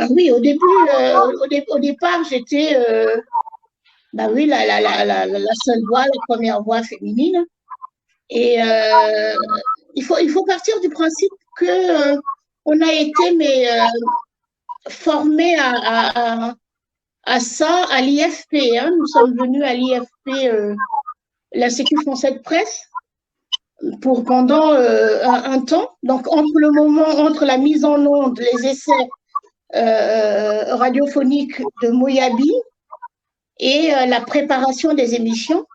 Ah oui, au début, au départ, j'étais, bah oui, la seule voix, la première voix féminine. Et il faut partir du principe que on a été formé à ça à l'IFP. Hein. Nous sommes venus à l'IFP, l'Institut français de presse, pour pendant un temps. Donc entre la mise en onde, les essais radiophoniques de Moyabi et la préparation des émissions,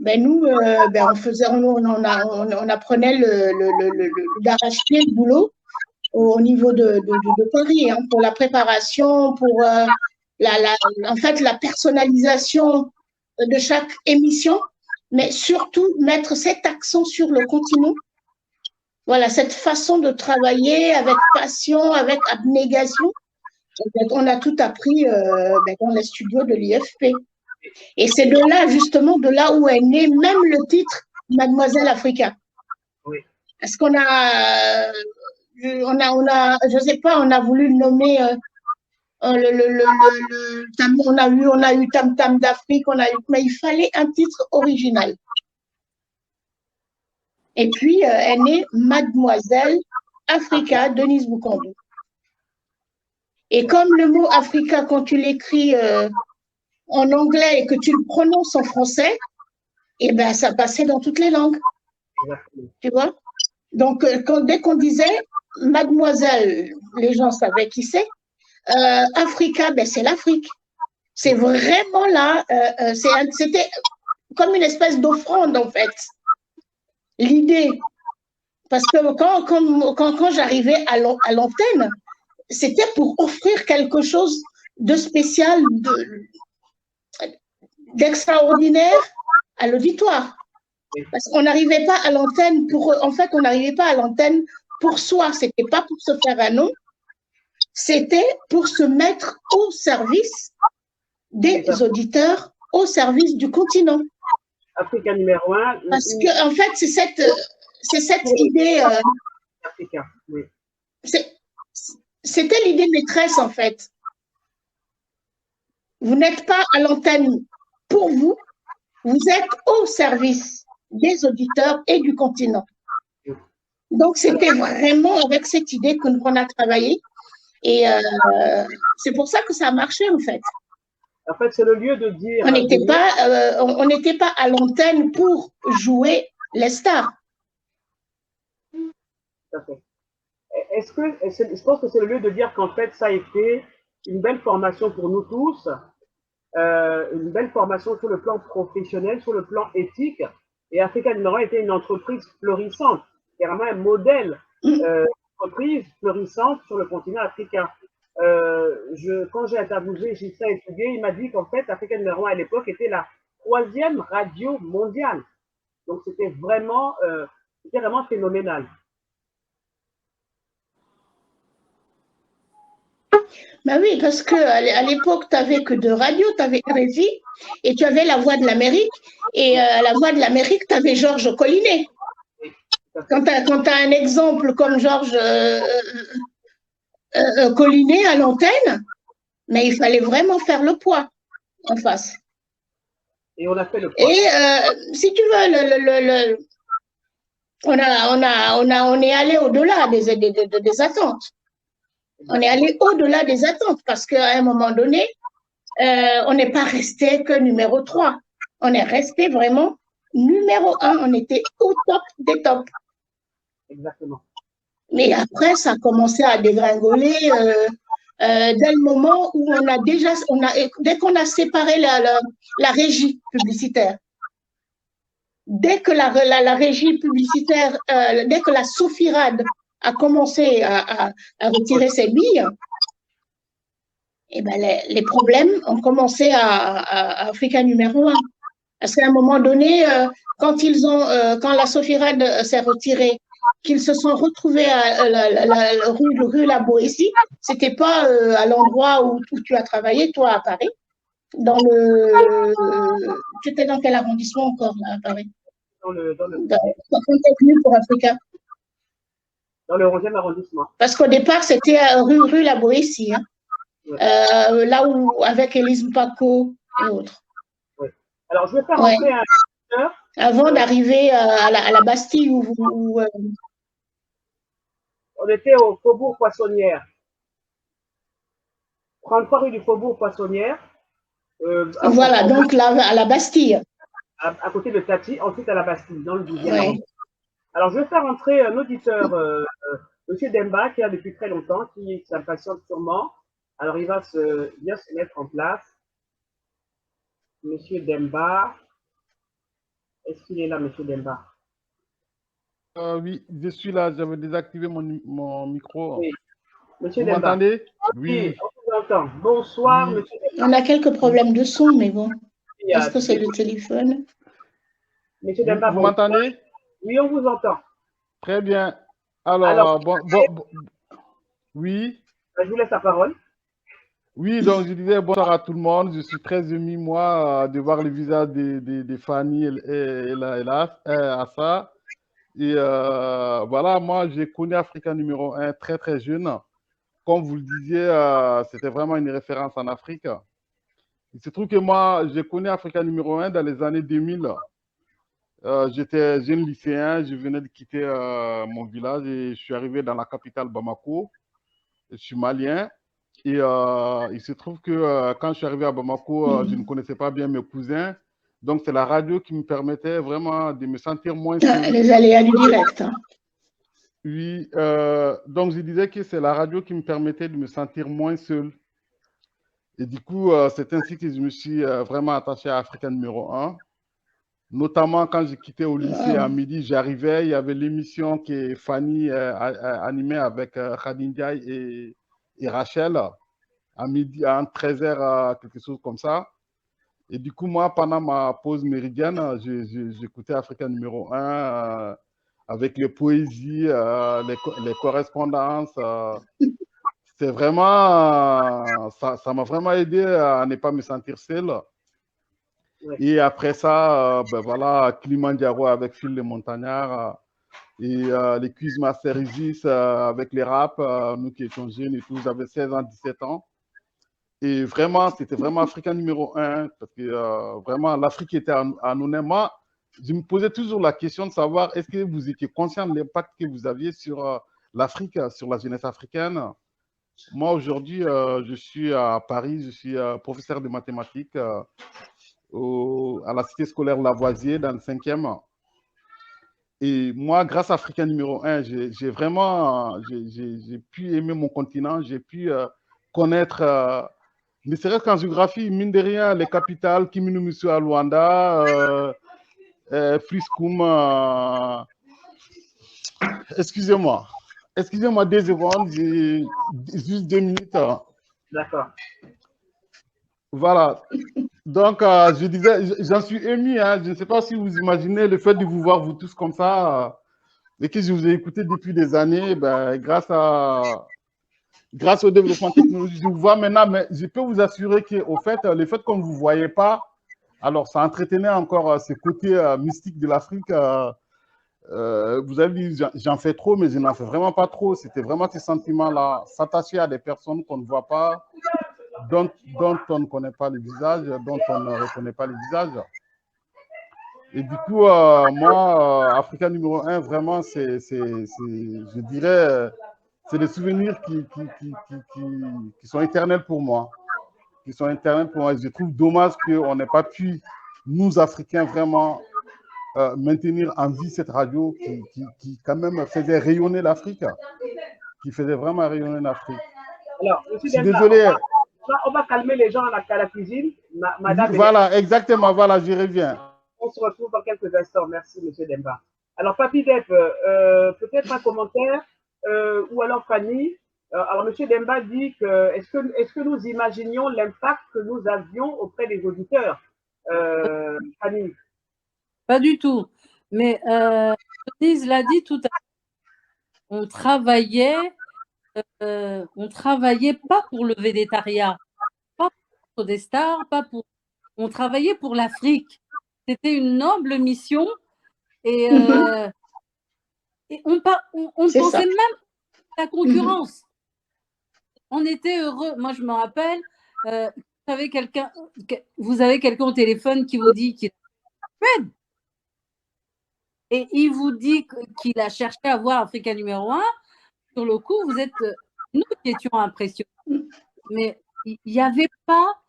ben nous, on apprenait d'arracher le boulot au niveau de Paris, hein, pour la préparation, pour en fait la personnalisation de chaque émission, mais surtout mettre cet accent sur le continent. Voilà, cette façon de travailler avec passion, avec abnégation. On a tout appris dans les studios de l'IFP. Et c'est de là, justement, de là où est né même le titre Mademoiselle Africa. Oui. Parce qu'on a, je sais pas, on a voulu le nommer, on a eu Tam Tam d'Afrique, mais il fallait un titre original. Et puis est née Mademoiselle Africa, Denise Boucandou. Et comme le mot Africa, quand tu l'écris en anglais et que tu le prononces en français, eh ben, ça passait dans toutes les langues. Tu vois? Donc, dès qu'on disait Mademoiselle, les gens savaient qui c'est. Africa, ben, c'est l'Afrique. C'est vraiment là, c'était comme une espèce d'offrande, en fait. L'idée. Parce que quand j'arrivais à l'antenne, c'était pour offrir quelque chose de spécial, d'extraordinaire à l'auditoire. Parce qu'on n'arrivait pas à l'antenne on n'arrivait pas à l'antenne pour soi. C'était pas pour se faire un nom. C'était pour se mettre au service des auditeurs, au service du continent. Africa numéro 1. Parce que, en fait, c'est cette idée. Africa, oui. C'était l'idée maîtresse, en fait. Vous n'êtes pas à l'antenne pour vous, vous êtes au service des auditeurs et du continent. Donc, c'était vraiment avec cette idée qu'on a travaillé. Et c'est pour ça que ça a marché, en fait. En fait, c'est le lieu de dire… On n'était pas à l'antenne pour jouer les stars. Tout à fait. Je pense que c'est le lieu de dire qu'en fait, ça a été une belle formation pour nous tous, une belle formation sur le plan professionnel, sur le plan éthique. Et Africa numéro 1 était une entreprise florissante, vraiment un modèle d'entreprise florissante sur le continent africain. Quand j'ai interviewé Gissa Etougué, il m'a dit qu'en fait, Africa numéro 1 à l'époque était la 3e radio mondiale. Donc c'était vraiment phénoménal. Ben oui, parce qu'à l'époque, tu n'avais que 2 radios, tu avais RFI et tu avais La Voix de l'Amérique. Et La Voix de l'Amérique, tu avais Georges Collinet. Quand tu as un exemple comme Georges Collinet à l'antenne, mais il fallait vraiment faire le poids en face. Et on a fait le poids. Et si tu veux, on est allé au-delà des attentes. On est allé au-delà des attentes parce qu'à un moment donné, on n'est pas resté que numéro 3. On est resté vraiment numéro 1. On était au top des tops. Exactement. Mais après, ça a commencé à dégringoler dès le moment où dès qu'on a séparé la régie publicitaire. Dès que la régie publicitaire, dès que la Sofirad a commencé à retirer ses billes, et ben les problèmes ont commencé à Africa numéro 1. Parce qu'à un moment donné, quand la Sofirad s'est retirée, qu'ils se sont retrouvés à la rue La Boétie, c'était pas à l'endroit où tu as travaillé, toi, à Paris. Tu étais dans quel arrondissement encore, là, à Paris? Quand tu es venu pour Africa? Dans le 11e arrondissement. Parce qu'au départ, c'était rue La Boétie. Hein. là où, avec Élise Mpako et autres. Oui. Alors, je vais faire Ouais. entrer un auditeur. Avant d'arriver à la Bastille où On était au Faubourg Poissonnière. 33 rue du Faubourg Poissonnière. voilà, donc là, à la Bastille. À côté de Tati, ensuite à la Bastille, dans le 12e Ouais. Alors, je vais faire entrer un auditeur, Monsieur Demba, qui est là depuis très longtemps, qui s'impatiente sûrement. Alors, il va bien se mettre en place. Monsieur Demba. Est-ce qu'il est là, Monsieur Demba? Oui, je suis là. J'avais désactivé mon micro. Oui. Monsieur Vous Demba. m'entendez? Oui, on vous entend. Bonsoir, Oui. Monsieur Demba. On a quelques problèmes de son, mais bon. Est-ce que c'est le téléphone? Monsieur Demba, vous m'entendez? Oui, on vous entend. Très bien. Alors, oui. Je vous laisse la parole. Oui, donc je disais bonsoir à tout le monde. Je suis très ému, moi, de voir le visage de Fanny et Assa. Et voilà, moi, j'ai connu Africa numéro 1 très, très jeune. Comme vous le disiez, c'était vraiment une référence en Afrique. Il se trouve que moi, j'ai connu Africa numéro 1 dans les années 2000. J'étais jeune lycéen, je venais de quitter mon village et je suis arrivé dans la capitale Bamako. Je suis malien. Et il se trouve que quand je suis arrivé à Bamako, je ne connaissais pas bien mes cousins. Donc, c'est la radio qui me permettait vraiment de me sentir moins seul. Les aléas du direct. Hein. Oui, donc je disais que c'est la radio qui me permettait de me sentir moins seul. Et du coup, c'est ainsi que je me suis vraiment attaché à Africa numéro 1. Notamment quand j'ai quitté au lycée à midi, j'arrivais, il y avait l'émission que Fanny animait avec Khadine Ndiaye et Rachel à midi, à 13h, quelque chose comme ça. Et du coup, moi, pendant ma pause méridienne, j'écoutais Africa numéro 1 avec les poésies, les correspondances. C'est vraiment, ça m'a vraiment aidé à ne pas me sentir seul. Ouais. Et après ça, ben voilà, Kilimanjaro avec Phil le Montagnard et les Quizmaster Isis avec les raps, nous qui étions jeunes et tout, j'avais 16 ans, 17 ans. Et vraiment, c'était vraiment Africain numéro 1 parce que vraiment, l'Afrique était anonymat. Je me posais toujours la question de savoir est-ce que vous étiez conscient de l'impact que vous aviez sur l'Afrique, sur la jeunesse africaine. Moi, aujourd'hui, je suis à Paris, je suis professeur de mathématiques à la cité scolaire Lavoisier, dans le 5e. Et moi, grâce à Africain numéro 1, j'ai vraiment j'ai pu aimer mon continent, j'ai pu connaître, ne serait-ce qu'en géographie, mine de rien, les capitales, Kiminumisu à Luanda, Friscoum, excusez-moi, 2 secondes, juste 2 minutes. D'accord. Voilà. Donc, je disais, j'en suis ému. Hein. Je ne sais pas si vous imaginez le fait de vous voir, vous tous comme ça, et que je vous ai écouté depuis des années, ben, grâce au développement technologique, je vous vois maintenant, mais je peux vous assurer qu'au fait, le fait qu'on ne vous voyait pas, alors ça entretenait encore ce côté mystique de l'Afrique. Vous avez dit, j'en fais trop, mais je n'en fais vraiment pas trop. C'était vraiment ce sentiment-là, s'attacher à des personnes qu'on ne voit pas, dont on ne connaît pas le visage, dont on ne reconnaît pas le visage. Et du coup, moi, Africa numéro 1, vraiment, je dirais, c'est des souvenirs qui sont éternels pour moi. Qui sont éternels pour moi. Et je trouve dommage qu'on n'ait pas pu, nous, Africains, vraiment maintenir en vie cette radio qui quand même faisait rayonner l'Afrique. Qui faisait vraiment rayonner l'Afrique. Alors, je suis désolé. On va calmer les gens à la cuisine. Madame voilà, exactement, voilà, j'y reviens. On se retrouve dans quelques instants. Merci, M. Demba. Alors, Papi Dep, peut-être un commentaire, ou alors Fanny. Alors, M. Demba dit que est-ce que nous imaginions l'impact que nous avions auprès des auditeurs, Fanny? Pas du tout. Mais Denise l'a dit tout à l'heure. On travaillait pas pour le végétariat, pas pour des stars, on travaillait pour l'Afrique. C'était une noble mission et on ne pensait même pas à la concurrence. on était heureux. Moi, je me rappelle, vous avez quelqu'un au téléphone qui vous dit qu'il est et il vous dit qu'il a cherché à voir Africa numéro 1. Sur le coup, vous êtes nous qui étions impressionnés. Mais il n'y avait pas,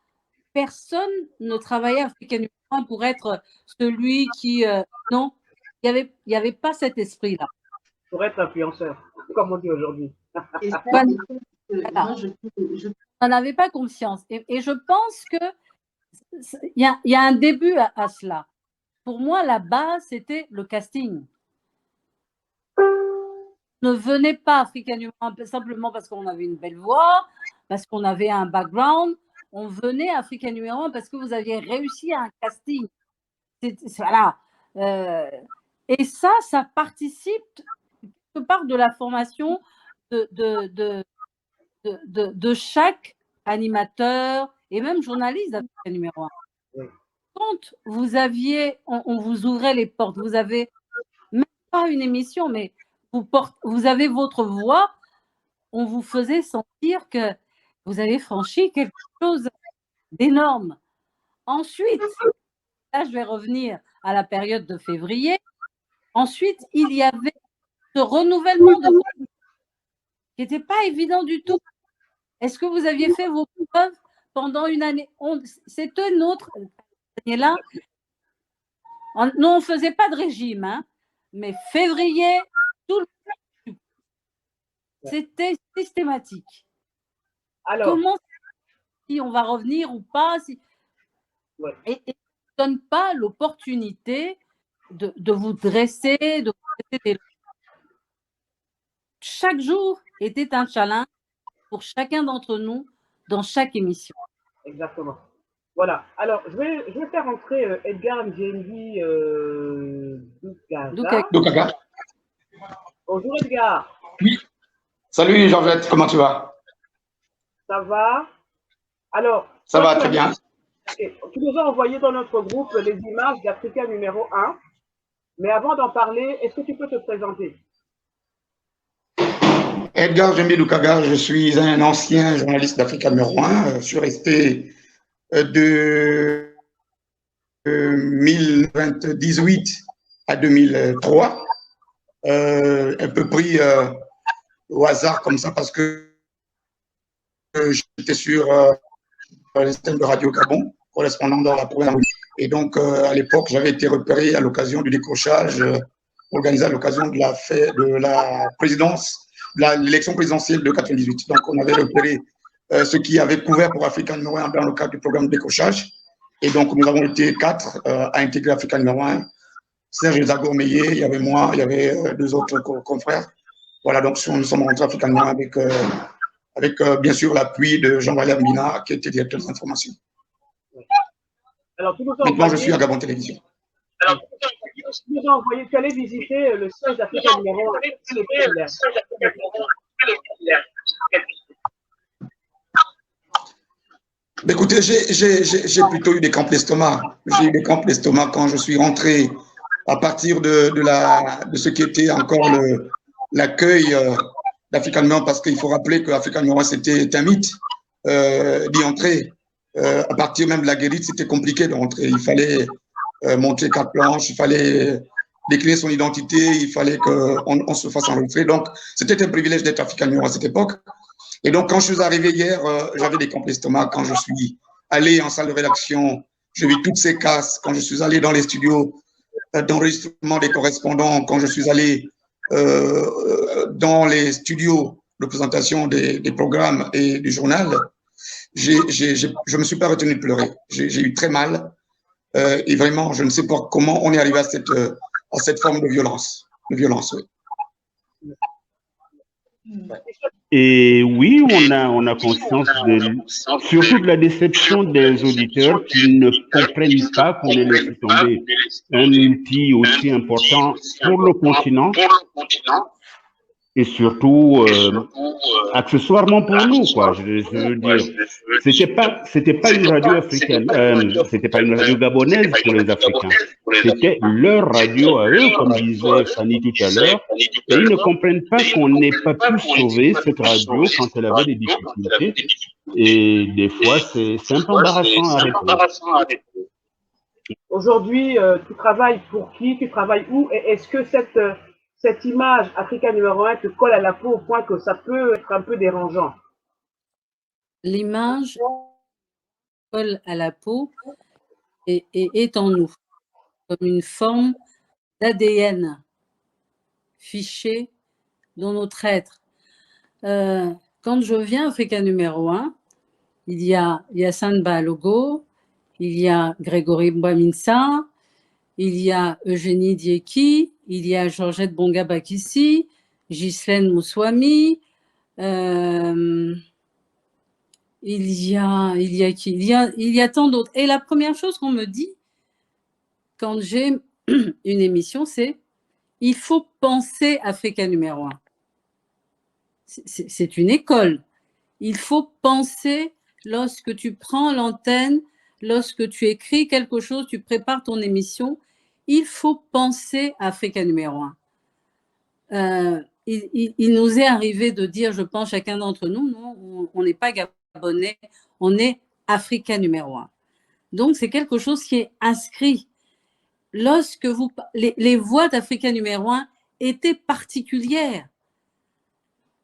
personne ne travaillait Africa numéro 1 pour être celui qui... non, il n'y avait pas cet esprit-là. Pour être influenceur, comme on dit aujourd'hui. On n'avait pas conscience. Et je pense qu'il y a un début à cela. Pour moi, la base, c'était le casting. Ne venez pas à Africa numéro 1 simplement parce qu'on avait une belle voix, parce qu'on avait un background. On venait à Africa numéro 1 parce que vous aviez réussi à un casting. Voilà. Et ça participe quelque part de la formation de chaque animateur et même journaliste d'Africa numéro 1. Oui. Quand vous aviez, on vous ouvrait les portes, vous avez même pas une émission, mais vous avez votre voix, on vous faisait sentir que vous avez franchi quelque chose d'énorme. Ensuite, là, je vais revenir à la période de février. Ensuite, il y avait ce renouvellement de qui n'était pas évident du tout. Est-ce que vous aviez fait vos preuves pendant une année? C'était notre année-là. Nous, on ne faisait pas de régime, hein, mais février, c'était systématique. Alors, comment, si on va revenir ou pas, ouais. Et ne donne pas l'opportunité de vous dresser, de vous dresser. Chaque jour était un challenge pour chacun d'entre nous dans chaque émission. Exactement. Voilà. Alors, je vais faire entrer Edgar Mjendi Doukaga. Bonjour Edgar. Oui. Salut Georgette, comment tu vas? Ça va. Alors, ça va très bien. Tu nous as envoyé dans notre groupe les images d'Africa numéro 1. Mais avant d'en parler, est-ce que tu peux te présenter? Edgar Mjendi Doukaga, je suis un ancien journaliste d'Africa numéro 1. Je suis resté de 2018 à 2003. Un peu pris au hasard comme ça parce que j'étais sur les systèmes de Radio Gabon, correspondant dans la province. Et donc, à l'époque, j'avais été repéré à l'occasion du décrochage organisé à l'occasion de la présidence, de l'élection présidentielle de 98. Donc, on avait repéré ceux qui avaient couvert pour Africa numéro 1 dans le cadre du programme de décrochage. Et donc, nous avons été 4 à intégrer Africa numéro 1. Serge Zagourmeillé, il y avait moi, il y avait 2 autres confrères. Voilà, donc nous sommes rentrés à Africa numéro 1 avec bien sûr l'appui de Jean-Valère Mina, qui était directeur des informations. Alors, maintenant, je suis à Gabon Télévision. Alors, tu nous as envoyé, tu allais visiter le siège d'Africa numéro 1. Écoutez, j'ai plutôt eu des crampes d'estomac. J'ai eu des crampes d'estomac quand je suis rentré à partir de ce qui était encore l'accueil d'Africa numéro 1, parce qu'il faut rappeler que Africa numéro 1, c'était un mythe d'y entrer. À partir même de la guérite, c'était compliqué de rentrer. Il fallait monter carte blanche, il fallait décliner son identité, il fallait qu'on se fasse enregistrer. Donc, c'était un privilège d'être Africa numéro 1 à cette époque. Et donc, quand je suis arrivé hier, j'avais des crampes d'estomac. Quand je suis allé en salle de rédaction, j'ai vu toutes ces casses. Quand je suis allé dans les studios d'enregistrement des correspondants, quand je suis allé dans les studios de présentation des programmes et du journal, je me suis pas retenu de pleurer. J'ai eu très mal. Et vraiment, je ne sais pas comment on est arrivé à cette forme de violence. Oui. Et oui, on a conscience surtout de la déception des auditeurs qui ne comprennent pas qu'on ait laissé tomber un outil aussi important pour le continent et surtout accessoirement pour nous, quoi. Je veux dire, c'était pas une radio africaine, c'était pas une radio gabonaise pour les Africains. C'était leur radio à eux, comme disait Fanny tout à l'heure, et ils ne comprennent pas qu'on n'ait pas pu sauver cette radio quand elle avait des difficultés. Et des fois, c'est un peu embarrassant à répondre. Aujourd'hui, tu travailles pour qui? Tu travailles où? Et est-ce que cette image Africa numéro 1 te colle à la peau au point que ça peut être un peu dérangeant? L'image colle à la peau et est en nous, comme une forme d'ADN fiché dans notre être. Quand je viens à Africa numéro 1, il y a Yassine Balogo, il y a Grégory Mbouaminsa, il y a Eugénie Dieki, il y a Georgette Bonga-Bakissi, Ghislaine Mouswami, il y a tant d'autres. Et la première chose qu'on me dit quand j'ai une émission, c'est il faut penser Africa numéro 1. C'est une école. Il faut penser lorsque tu prends l'antenne, lorsque tu écris quelque chose, tu prépares ton émission, il faut penser Africa numéro 1. Il nous est arrivé de dire, je pense chacun d'entre nous, non, on n'est pas gabonais, on est Africa numéro 1. Donc, c'est quelque chose qui est inscrit. Lorsque les voix d'Africa numéro 1 étaient particulières.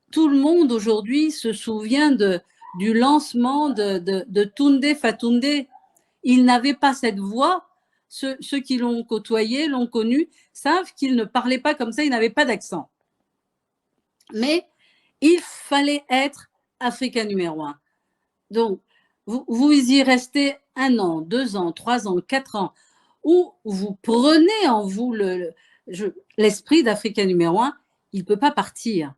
Tout le monde aujourd'hui se souvient du lancement de Tunde Fatunde. Il n'avait pas cette voix. Ceux qui l'ont côtoyé, l'ont connu, savent qu'il ne parlait pas comme ça, il n'avait pas d'accent. Mais il fallait être Africa numéro 1. Donc, vous y restez 1 an, 2 ans, 3 ans, 4 ans, où vous prenez en vous l'esprit d'Africa numéro 1, il ne peut pas partir.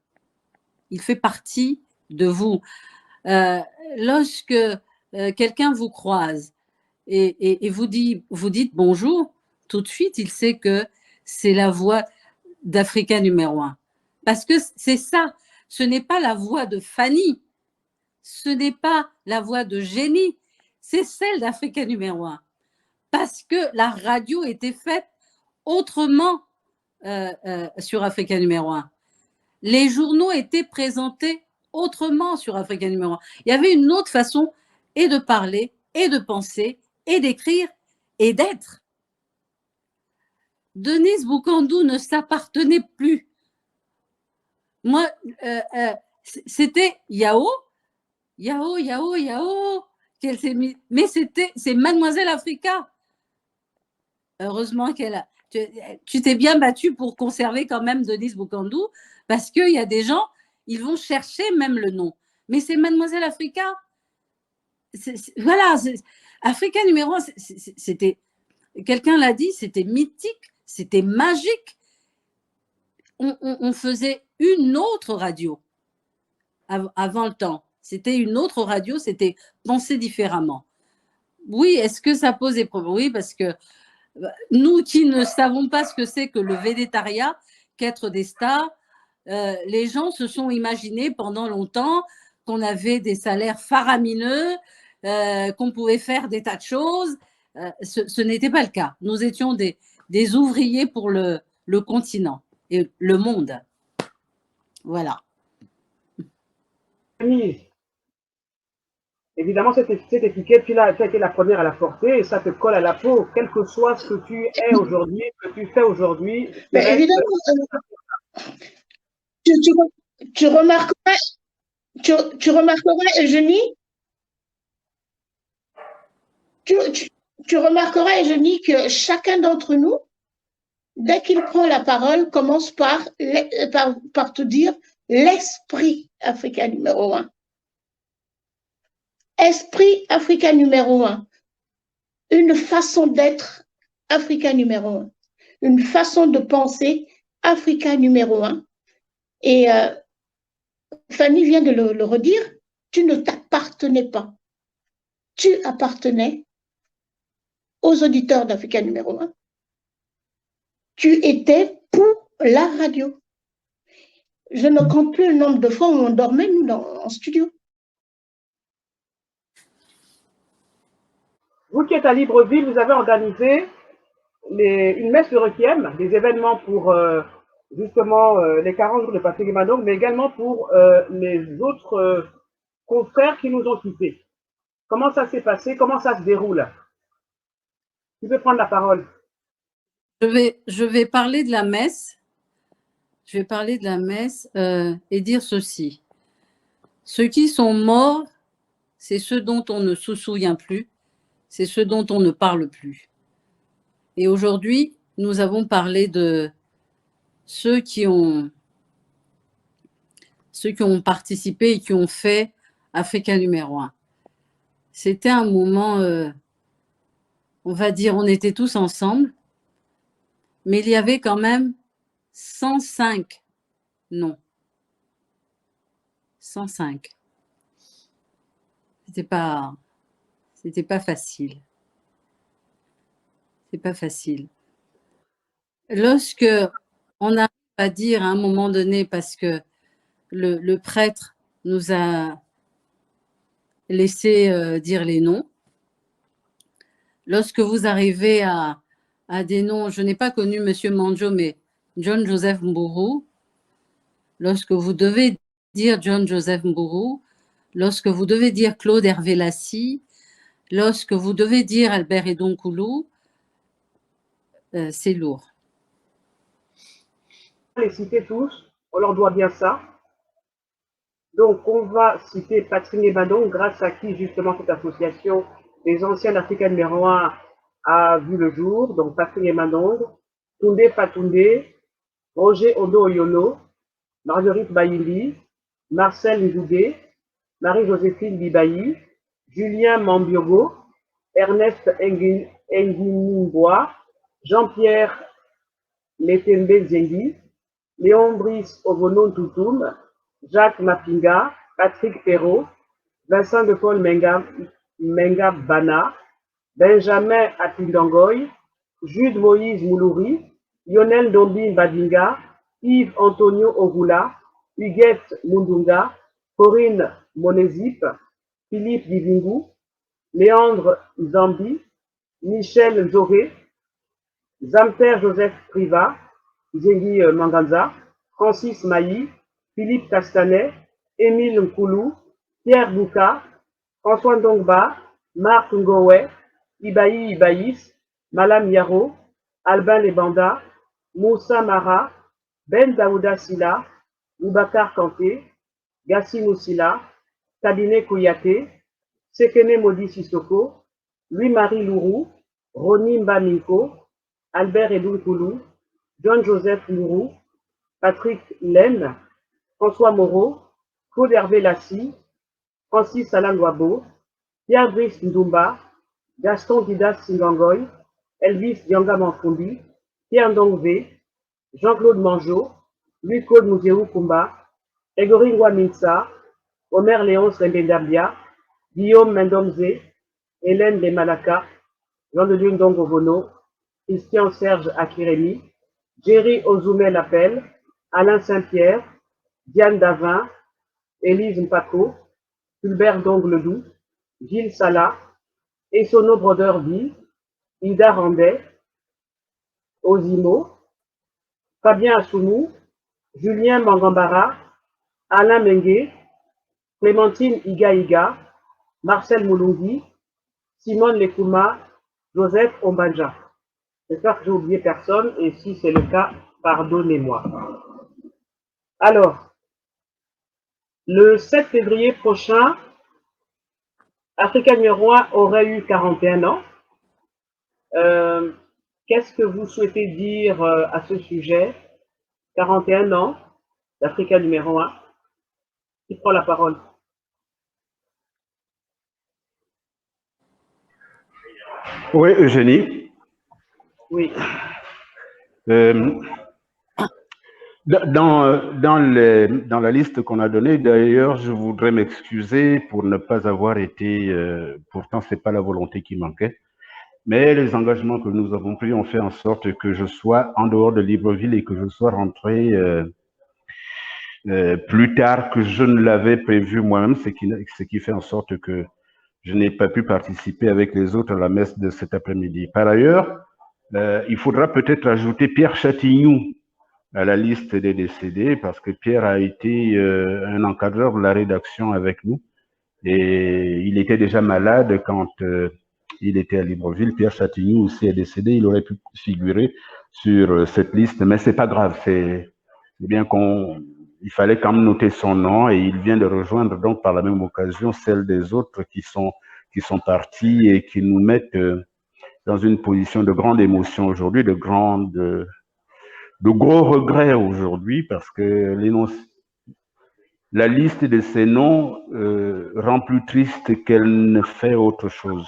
Il fait partie de vous. Lorsque quelqu'un vous croise et vous dites bonjour, tout de suite, il sait que c'est la voix d'Africa numéro 1. Parce que c'est ça, ce n'est pas la voix de Fanny, ce n'est pas la voix de Génie, c'est celle d'Africa numéro 1. Parce que la radio était faite autrement sur Africa numéro 1. Les journaux étaient présentés autrement sur Africa numéro 1. Il y avait une autre façon et de parler, et de penser, et d'écrire, et d'être. Denise Boukandou ne s'appartenait plus. Moi, c'était Yao, qu'elle s'est mise. Mais c'est Mademoiselle Africa. Heureusement qu'elle a. Tu t'es bien battue pour conserver quand même Denise Boukandou, parce qu'il y a des gens, ils vont chercher même le nom. Mais c'est Mademoiselle Africa. Voilà, Africa numéro 1, c'était, quelqu'un l'a dit, c'était mythique, c'était magique. On faisait une autre radio avant le temps. C'était une autre radio, c'était penser différemment. Oui, est-ce que ça pose des problèmes? Oui, parce que nous qui ne savons pas ce que c'est que le végétariat, qu'être des stars, les gens se sont imaginés pendant longtemps qu'on avait des salaires faramineux, qu'on pouvait faire des tas de choses. Ce n'était pas le cas. Nous étions des ouvriers pour le continent et le monde. Voilà. Évidemment, cette étiquette, tu as été la première à la porter et ça te colle à la peau, quel que soit ce que tu es aujourd'hui, ce que tu fais aujourd'hui. Évidemment, tu remarqueras, Eugénie, tu remarqueras, Eugénie, que chacun d'entre nous, dès qu'il prend la parole, commence par te dire l'esprit africain numéro 1. Esprit africain numéro 1. Une façon d'être africain numéro 1. Une façon de penser africain numéro 1. Et Fanny vient de le redire, tu ne t'appartenais pas. Tu appartenais aux auditeurs d'Africa numéro 1. Tu étais pour la radio. je ne compte plus le nombre de fois où on dormait, nous, en studio. Vous qui êtes à Libreville, vous avez organisé une messe de requiem, des événements pour justement les 40 jours de Patrick Mandong, mais également pour les autres confrères qui nous ont quittés. Comment ça s'est passé? Comment ça se déroule? Tu peux prendre la parole. Je vais parler de la messe. Je vais parler de la messe et dire ceci. Ceux qui sont morts, c'est ceux dont on ne se souvient plus, c'est ceux dont on ne parle plus. Et aujourd'hui, nous avons parlé de ceux qui ont participé et qui ont fait Africa numéro 1. C'était un moment, on va dire, on était tous ensemble, mais il y avait quand même 105 noms. 105. C'était pas facile. C'est pas facile. Lorsque on arrive à dire à un moment donné, parce que le prêtre nous a laissé dire les noms, lorsque vous arrivez à des noms, je n'ai pas connu M. Manjo, mais John Joseph Mburu, lorsque vous devez dire John Joseph Mburu, lorsque vous devez dire Claude Hervé Lassie, lorsque vous devez dire Albert Edonkoulou, c'est lourd. On les citer tous, on leur doit bien ça. Donc, on va citer Patrick Mandong, grâce à qui, justement, cette association des anciens Africains numéro 1 a vu le jour. Donc, Patrick Mandong, Tunde Fatunde, Roger Ondo Oyono, Marguerite Bayili, Marcel Ndoubé, Marie-Joséphine Bibayi, Julien Mambiogo, Ernest Nguimbois, Jean-Pierre Letembe Zengi, Léon Brice Ogonon Toutoum, Jacques Mapinga, Patrick Perrault, Vincent de Paul Menga Bana, Benjamin Atindongoy, Jude Moïse Moulouri, Lionel Dombi Badinga, Yves Antonio Ogula, Huguette Mundunga, Corinne Monezip, Philippe Divingu, Léandre Zambi, Michel Zoré, Zamter Joseph Priva, Zengi Manganza, Francis Mailly, Philippe Castanet, Émile Nkoulou, Pierre Bouka, François Ndongba, Marc Ngowe, Ibaï Ibaïs, Malam Yaro, Albin Lebanda, Moussa Mara, Ben Daouda Silla, Boubacar Kanté, Gassi Moussila, Kabine Kouyaté, Sekene Modi Sissoko, Louis-Marie Lourou, Roni Mbaminko, Albert Edoukoulou, John Joseph Lourou, Patrick Laine, François Moreau, Claude Hervé Lassie, Francis Alain Loabo, Pierre Brice Ndumba, Gaston Didas Singangoy, Elvis Dianga Manfundi, Pierre Ndongvé, Jean-Claude Manjot, Louis-Claude Mouzéou Kumba, Egori Ngwaminsa, Omer Léonce Rembendabia, Guillaume Mendomzé, Hélène Demalaka, Jean-de-Dieu Ndongo-Bono, Christian Serge Akiremi, Jerry Ozoumé Lapel, Alain Saint-Pierre, Diane Davin, Élise Mpako, Fulbert Dongledou, Gilles Sala, Essono Broderby, Ida Randet, Ozimo, Fabien Assoumou, Julien Mangambara, Alain Mengue, Clémentine Iga, Marcel Moulungi, Simone Lekouma, Joseph Ombanja. J'espère que j'ai oublié personne, et si c'est le cas, pardonnez-moi. Alors, le 7 février prochain, Africa numéro 1 aurait eu 41 ans. Qu'est-ce que vous souhaitez dire à ce sujet? 41 ans d'Africa numéro 1. Qui prend la parole? Oui, Eugénie. Oui. Dans la liste qu'on a donnée, d'ailleurs, je voudrais m'excuser pour ne pas avoir été, pourtant ce n'est pas la volonté qui manquait, mais les engagements que nous avons pris ont fait en sorte que je sois en dehors de Libreville et que je sois rentré plus tard que je ne l'avais prévu moi-même, ce qui fait en sorte que je n'ai pas pu participer avec les autres à la messe de cet après-midi. Par ailleurs, il faudra peut-être ajouter Pierre Chatignou à la liste des décédés, parce que Pierre a été un encadreur de la rédaction avec nous, et il était déjà malade quand il était à Libreville. Pierre Chatignou aussi est décédé, il aurait pu figurer sur cette liste, mais c'est pas grave, c'est bien il fallait quand même noter son nom, et il vient de rejoindre donc par la même occasion celle des autres qui sont partis et qui nous mettent dans une position de grande émotion aujourd'hui, de gros regrets aujourd'hui, parce que la liste de ces noms rend plus triste qu'elle ne fait autre chose.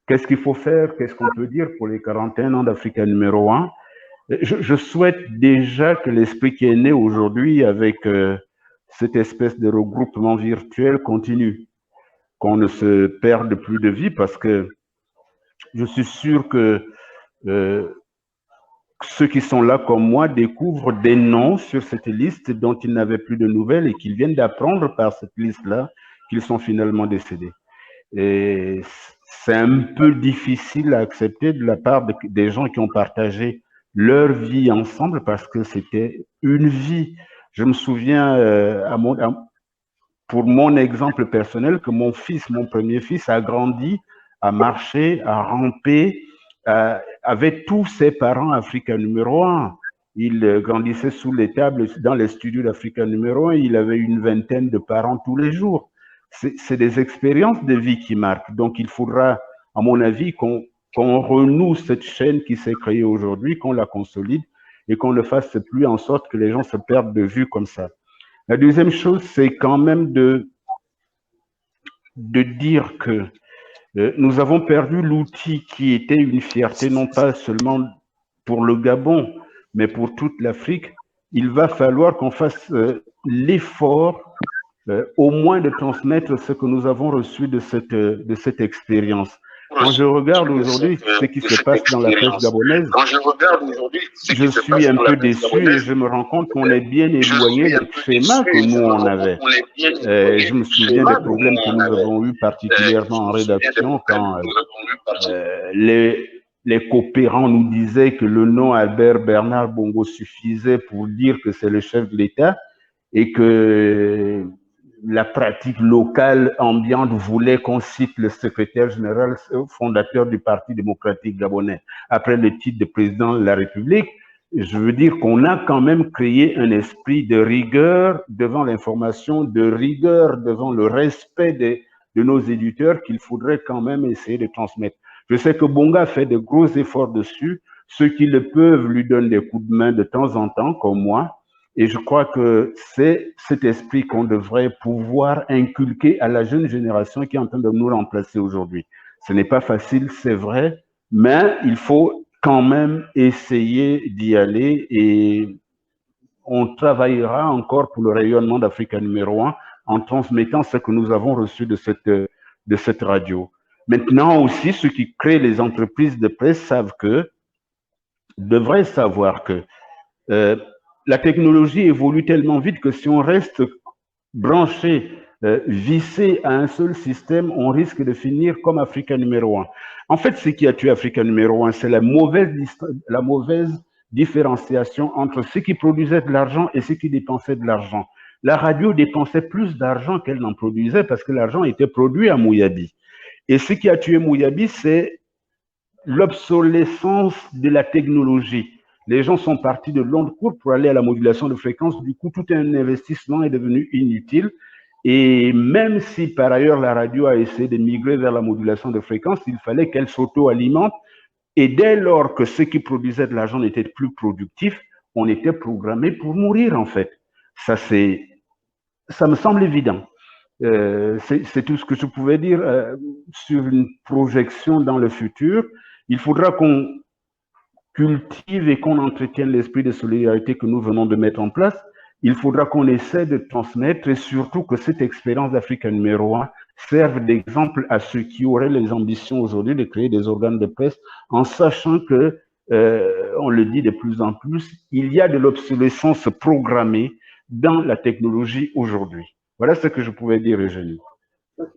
Qu'est-ce qu'il faut faire? Qu'est-ce qu'on peut dire pour les 41 ans d'Africa numéro 1? Je souhaite déjà que l'esprit qui est né aujourd'hui avec cette espèce de regroupement virtuel continue, qu'on ne se perde plus de vie, parce que je suis sûr que ceux qui sont là comme moi découvrent des noms sur cette liste dont ils n'avaient plus de nouvelles et qu'ils viennent d'apprendre par cette liste-là qu'ils sont finalement décédés. Et c'est un peu difficile à accepter de la part des gens qui ont partagé leur vie ensemble, parce que c'était une vie. Je me souviens, pour mon exemple personnel, que mon premier fils, a grandi, a marché, a rampé, avait tous ses parents Africa numéro 1. Il grandissait sous les tables dans les studios d'Africa numéro 1. Il avait une vingtaine de parents tous les jours. C'est des expériences de vie qui marquent. Donc, il faudra, à mon avis, qu'on renoue cette chaîne qui s'est créée aujourd'hui, qu'on la consolide et qu'on ne fasse plus en sorte que les gens se perdent de vue comme ça. La deuxième chose, c'est quand même de dire que nous avons perdu l'outil qui était une fierté, non pas seulement pour le Gabon, mais pour toute l'Afrique. Il va falloir qu'on fasse l'effort au moins de transmettre ce que nous avons reçu de cette expérience. Quand je regarde aujourd'hui ce qui se passe dans la presse gabonaise, je suis un peu déçu et je me rends compte qu'on est bien éloigné des schémas que nous on avait. Je me souviens des problèmes que nous avons eus particulièrement en rédaction quand les coopérants nous disaient que le nom Albert Bernard Bongo suffisait pour dire que c'est le chef de l'État, et que la pratique locale ambiante voulait qu'on cite le secrétaire général fondateur du Parti démocratique gabonais après le titre de président de la République. Je veux dire qu'on a quand même créé un esprit de rigueur devant l'information, de rigueur devant le respect de nos éditeurs, qu'il faudrait quand même essayer de transmettre. Je sais que Bonga fait de gros efforts dessus. Ceux qui le peuvent lui donnent des coups de main de temps en temps, comme moi. Et je crois que c'est cet esprit qu'on devrait pouvoir inculquer à la jeune génération qui est en train de nous remplacer aujourd'hui. Ce n'est pas facile, c'est vrai, mais il faut quand même essayer d'y aller, et on travaillera encore pour le rayonnement d'Africa numéro 1 en transmettant ce que nous avons reçu de cette radio. Maintenant aussi, ceux qui créent les entreprises de presse devraient savoir que la technologie évolue tellement vite que si on reste branché, vissé à un seul système, on risque de finir comme Africa numéro 1. En fait, ce qui a tué Africa numéro 1, c'est la mauvaise différenciation entre ceux qui produisaient de l'argent et ceux qui dépensaient de l'argent. La radio dépensait plus d'argent qu'elle n'en produisait parce que l'argent était produit à Mouyabi. Et ce qui a tué Mouyabi, c'est l'obsolescence de la technologie. Les gens sont partis de longue courte pour aller à la modulation de fréquence. Du coup, tout un investissement est devenu inutile. Et même si, par ailleurs, la radio a essayé de migrer vers la modulation de fréquence, il fallait qu'elle s'auto-alimente. Et dès lors que ceux qui produisaient de l'argent n'étaient plus productifs, on était programmé pour mourir, en fait. Ça me semble évident. C'est tout ce que je pouvais dire sur une projection dans le futur. Il faudra qu'on cultive et qu'on entretienne l'esprit de solidarité que nous venons de mettre en place. Il faudra qu'on essaie de transmettre, et surtout que cette expérience d'Africa numéro 1 serve d'exemple à ceux qui auraient les ambitions aujourd'hui de créer des organes de presse, en sachant que, on le dit de plus en plus, il y a de l'obsolescence programmée dans la technologie aujourd'hui. Voilà ce que je pouvais dire, Eugénie.